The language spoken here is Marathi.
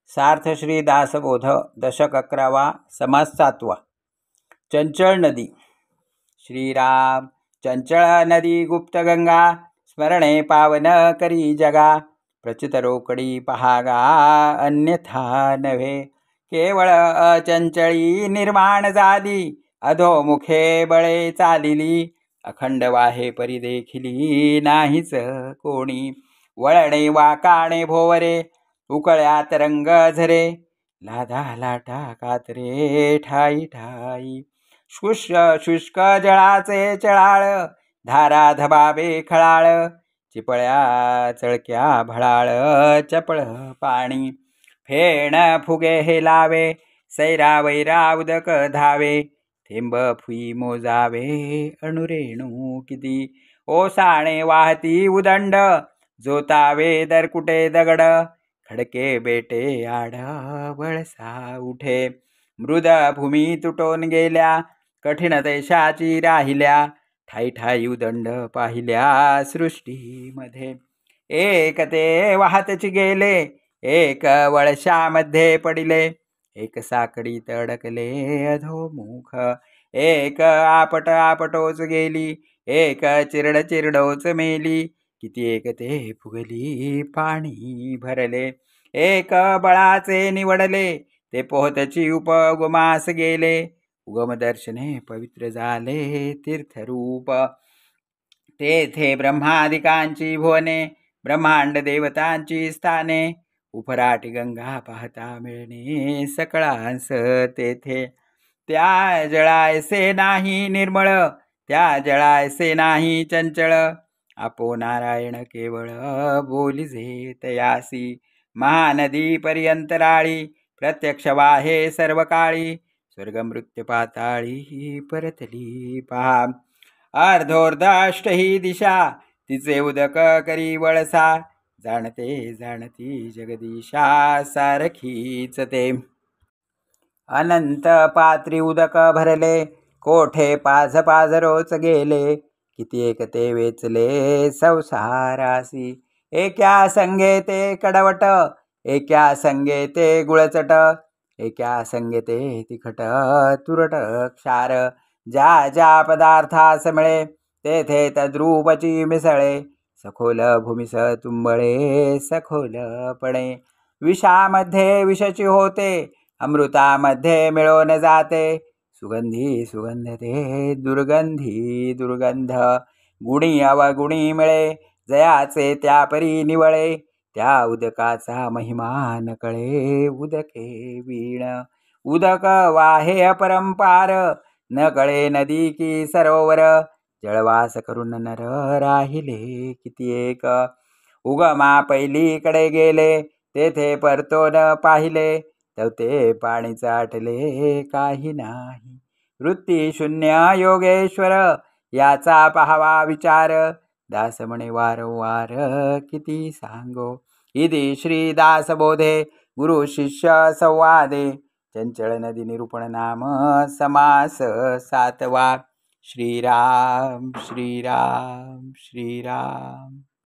सार्थ श्री दासबोध दशक 11 समास 7. चंचळ नदी. श्रीराम. चंचळ नदी गुप्त गंगा, स्मरणे पावन करी जगा. प्रचित रोकडी पहागा, अन्यथा नव्हे. केवळ अचंचळी निर्माण झाली, अधोमुखे बळे चालिली. अखंड वाहे परी देखिली, नाहीच कोणी. वळणे वाकाणे भोवरे, उकळ्या तरंग झरे. लाधा लाटा कातरे, ठाई ठाई. शुष्क जळाचे चळाळ, धारा धबाबे खळाळ. चिपळ्या चळक्या भळाळ, चपळ पाणी. फेण फुगे हे लावे, सैरा वैरा उदक धावे. थेंब फुई मोजावे, अणुरेणू किती. ओसाणे वाहती उदंड, जोतावे दरकुटे दगड. खडके बेटे आड, वळसा उठे. मृद भूमी तुटून गेल्या, कठीण देशाची राहिल्या. ठाई ठाई उदंड पाहिल्या सृष्टीमध्ये. एक ते वाहतची गेले, एक वळशामध्ये पडिले. एक साकडीत अडकले अधोमुख, एक आपट आपटोच गेली. एक चिरड चिरडोच मेली, किती एक ते फुगली पाणी भरले. एक बळाचे निवडले, ते पोहतची उपगमास गेले. उगम दर्शने पवित्र झाले तीर्थरूप. तेथे ब्रह्मादिकांची भुवने, ब्रह्मांड देवतांची स्थाने. उफराटी गंगा पाहता मिळणे सकळांस तेथे. त्या जळायसे नाही निर्मळ, त्या जळायसे नाही चंचळ. आपो नारायण केवळ बोलिजे तयासी. महानदी पर्यंतराळी, प्रत्यक्ष वाहे सर्व काळी. स्वर्ग मृत्यू पाताळी परतली पहा. अर्धोर्धाष्ट ही दिशा, तिचे उदक करी वळसा. जाणते जाणती जगदीशा, सारखीच ते. अनंत पात्री उदक भरले, कोठे पाझ पाझरोच गेले. किती एक ते वेचले संसारासी. एका संगे ते कडवट, एका संगे ते गुळचट. एका संगे ते तिखट तुरट क्षार. ज्या ज्या पदार्थास मिळे, तेथे तद्रूपची मिसळे. सखोल भूमिस तुंबळे सखोलपणे. विषामध्ये विषची होते, अमृतामध्ये मिळून जाते. सुगंधी सुगंध ते दुर्गंधी दुर्गंध. गुणी अवगुणी मिळे, जयाचे त्या परी निवळे. त्या उदकाचा महिमा न कळे, उदके वीण. उदक वाहे अपरंपार, न कळे नदी की सरोवर. जळवास करून नर राहिले किती एक. उगमा पहिलीकडे गेले, तेथे परतो न पाहिले. तेवते पाणी चाटले काही नाही. वृत्ती शून्य योगेश्वर, याचा पाहावा विचार. दास म्हणे वारंवार, किती सांगो. इति श्री दासबोधे गुरु शिष्य संवादे. चंचळ नदी निरूपण नाम समास 7. श्रीराम श्रीराम श्रीराम.